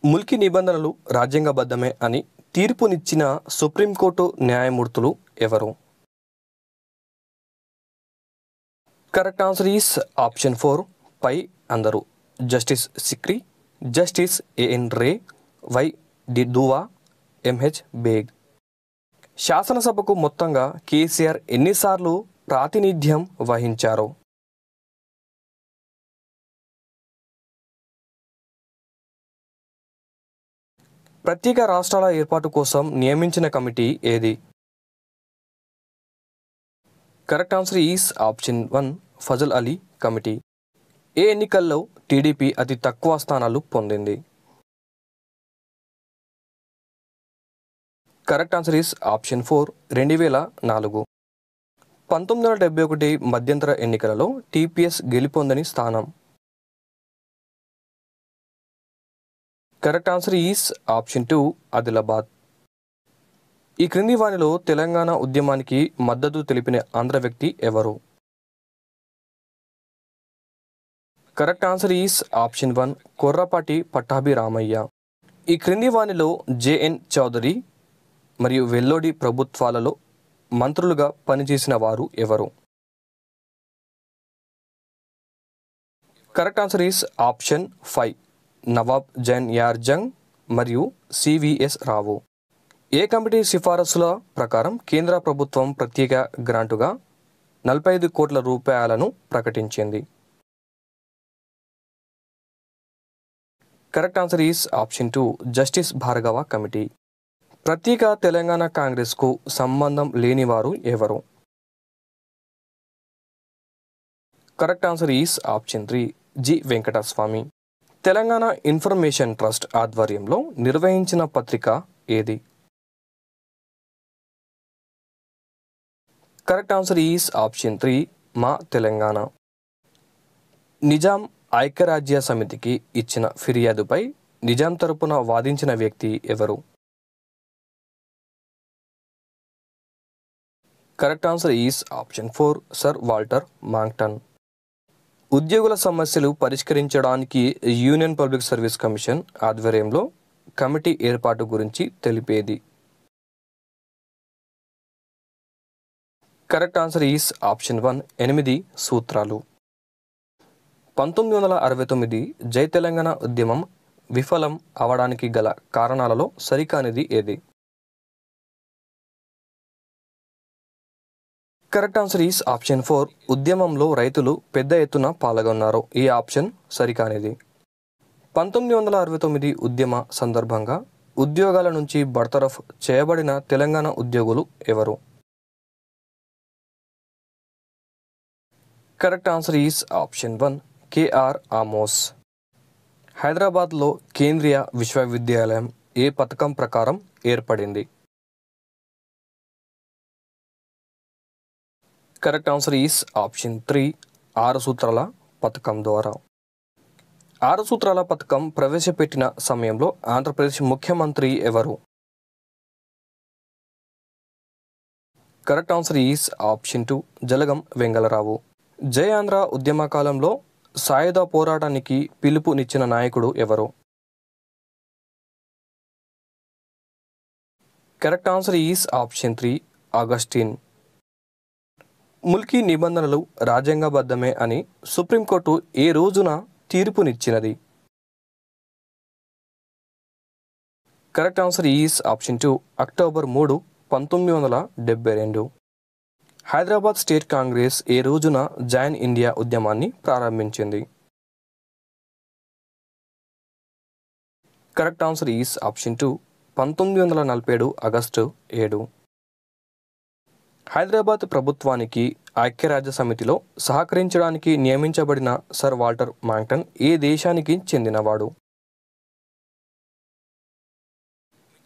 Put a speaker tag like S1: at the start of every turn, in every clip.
S1: ముల్కీ నిబంధనలు రాజ్యాంగబద్ధమే అని తీర్పునిచ్చిన సుప్రీంకోర్టు న్యాయమూర్తులు ఎవరు? కరెక్ట్ ఆన్సర్ ఈస్ ఆప్షన్ 4 పై అందరూ. Justice Sikri, justice A N Ray, Y D Dua, M H Beg. శాసనసభకు మొత్తంగా కేసీఆర్ ఎన్నిసార్లు ప్రాతినిధ్యం వహించారు? ప్రత్యేక రాష్ట్రాల ఏర్పాటు కోసం నియమించిన కమిటీ ఏది? Correct answer is option 1 Fazal Ali committee. ఏ ఎన్నికల్లో టీడీపీ అతి తక్కువ స్థానాలు పొందింది? Correct answer is option 4 2004. 1971 మధ్యంతర ఎన్నికలలో టీపీఎస్ గెలుపొందని స్థానం? Correct answer is option 2 Adilabad. ఈ క్రింది వానిలో తెలంగాణ ఉద్యమానికి మద్దతు తెలిపిన ఆంధ్ర వ్యక్తి ఎవరు? Correct answer is option 1 Korrapati Pattabhiramayya. ఈ క్రింది వానిలో జేఎన్ చౌదరి మరియు వెల్లోడి ప్రభుత్వాలలో మంత్రులుగా పనిచేసిన వారు ఎవరు? Correct answer is option 5 Nawab Jain యార్ జంగ్ మరియు సివిఎస్ రావు. ఏ కమిటీ సిఫారసుల ప్రకారం కేంద్ర ప్రభుత్వం ప్రత్యేక గ్రాంటుగా 45 కోట్ల రూపాయలను ప్రకటించింది? Correct answer is option 2 justice Bhargava committee. ప్రత్యేక తెలంగాణ కాంగ్రెస్కు సంబంధం లేనివారు ఎవరు? Correct answer is option 3 G Venkataswamy. Telangana information trust ఆధ్వర్యంలో నిర్వహించిన పత్రిక ఏది? కరెక్ట్ ఆన్సర్ ఈస్ ఆప్షన్ 3 మా తెలంగాణ. నిజాం ఐక్యరాజ్య సమితికి ఇచ్చిన ఫిర్యాదుపై నిజాం తరపున వాదించిన వ్యక్తి ఎవరు? Correct answer is option 4 sir Walter Monckton. ఉద్యోగుల సమస్యలు పరిష్కరించడానికి యూనియన్ పబ్లిక్ సర్వీస్ కమిషన్ ఆధ్వర్యంలో కమిటీ ఏర్పాటు గురించి తెలిపేది? కరెక్ట్ ఆన్సర్ ఈస్ ఆప్షన్ 1 8 సూత్రాలు. 1969 జై తెలంగాణ ఉద్యమం విఫలం అవడానికి గల కారణాలలో సరికానిది ఏది? కరెక్ట్ ఆన్సర్ ఈస్ ఆప్షన్ 4 ఉద్యమంలో రైతులు పెద్ద ఎత్తున పాల్గొన్నారు. ఈ ఆప్షన్ సరికానిది. 1969 ఉద్యమ సందర్భంగా ఉద్యోగాల నుంచి బర్తరఫ్ చేయబడిన తెలంగాణ ఉద్యోగులు ఎవరు? Correct answer is option 1 K R Amos. హైదరాబాద్లో కేంద్రీయ విశ్వవిద్యాలయం ఏ పథకం ప్రకారం ఏర్పడింది? కరెక్ట్ ఆన్సర్ ఈస్ ఆప్షన్ 3 6 సూత్రాల పథకం ద్వారా. 6 సూత్రాల పథకం ప్రవేశపెట్టిన సమయంలో ఆంధ్రప్రదేశ్ ముఖ్యమంత్రి ఎవరు? Correct answer is option 2 Jalagam Vengala Rao. Jai Andhra ఉద్యమ కాలంలో సాయుధ పోరాటానికి పిలుపునిచ్చిన నాయకుడు ఎవరు? Correct answer is option 3 Augustine. Mulki నిబంధనలు రాజ్యాంగబద్ధమే అని సుప్రీంకోర్టు ఏ రోజున తీర్పునిచ్చినది? Correct answer is option 2 October 3 1972. Hyderabad state Congress ఏ రోజున జాయిన్ ఇండియా ఉద్యమాన్ని ప్రారంభించింది? Correct answer is option 2 1947 August 7. Hyderabad ప్రభుత్వానికి ఐక్యరాజ్య సమితిలో సహకరించడానికి నియమించబడిన సర్ వాల్టర్ మాంగ్టన్ ఏ దేశానికి చెందినవాడు?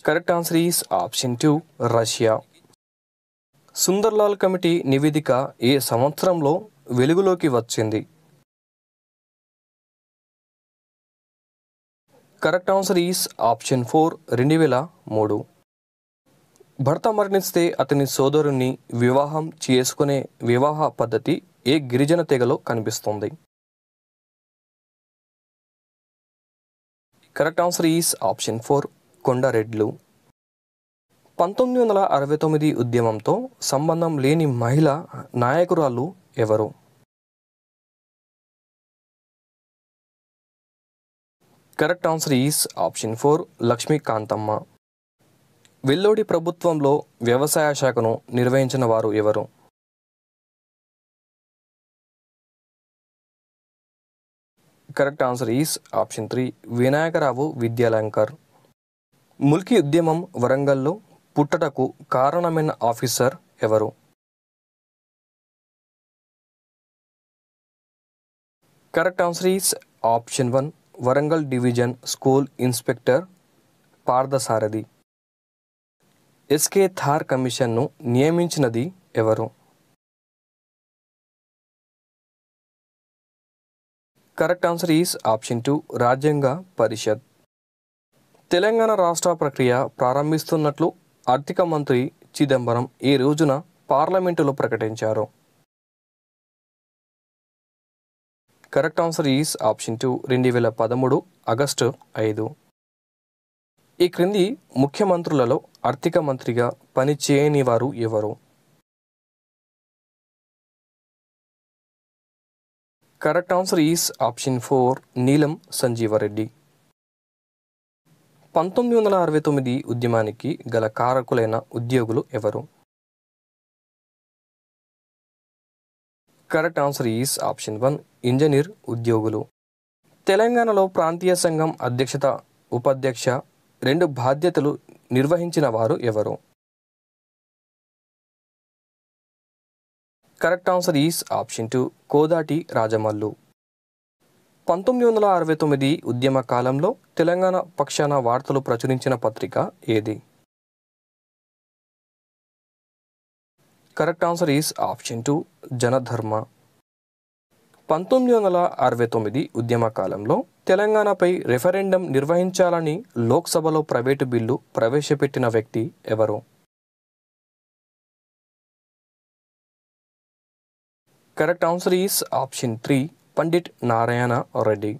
S1: Correct answer is option 2 Russia. Sunderlal committee నివేదిక ఏ సంవత్సరంలో వెలుగులోకి వచ్చింది? Correct answer is option 4 2003. భర్త మరణిస్తే అతని సోదరుణ్ణి వివాహం చేసుకునే వివాహ పద్ధతి ఏ గిరిజన తెగలో కనిపిస్తుంది? కరెక్ట్ ఆన్సర్ ఈస్ ఆప్షన్ 4 కొండరెడ్లు. 1969 ఉద్యమంతో సంబంధం లేని మహిళా నాయకురాలు ఎవరు? Correct answer is option 4 Lakshmikanthamma. Vellodi ప్రభుత్వంలో వ్యవసాయ శాఖను నిర్వహించిన వారు ఎవరు? Correct answer is option 3 Vinayakarao Vidyalankar. Mulki ఉద్యమం వరంగల్లో పుట్టటకు కారణమైన ఆఫీసర్ ఎవరు? Correct answer is option 1 Warangal division school inspector Parthasarathi. SK Dhar కమిషన్ను నియమించినది ఎవరు? కరెక్ట్ ఆన్సర్ ఈస్ ఆప్షన్ 2 రాజ్యాంగ పరిషత్. తెలంగాణ రాష్ట్ర ప్రక్రియ ప్రారంభిస్తున్నట్లు ఆర్థిక మంత్రి చిదంబరం ఈ రోజున పార్లమెంటులో ప్రకటించారు. Correct answer is option 2 2013 August 5. ఈ క్రింది ముఖ్యమంత్రులలో ఆర్థిక మంత్రిగా పనిచేయని వారు ఎవరు? కరెక్ట్ ఆన్సర్ ఈస్ ఆప్షన్ 4 నీలం సంజీవరెడ్డి. 1969 ఉద్యమానికి గల కారకులైన ఉద్యోగులు ఎవరు? Correct answer is option 1 engineer ఉద్యోగులు. తెలంగాణలో ప్రాంతీయ సంఘం అధ్యక్షత ఉపాధ్యక్ష 2 బాధ్యతలు నిర్వహించిన వారు ఎవరు? Correct answer is option 2 Kodati Rajamallu. 1969 ఉద్యమ కాలంలో తెలంగాణ పక్షాన వార్తలు ప్రచురించిన పత్రిక ఏది? Correct answer is option 2 Janadharma. 1969 ఉద్యమ కాలంలో తెలంగాణపై రెఫరెండం నిర్వహించాలని లోక్సభలో ప్రైవేటు బిల్లు ప్రవేశపెట్టిన వ్యక్తి ఎవరు? Correct answer is option 3 Pandit Narayana Reddy.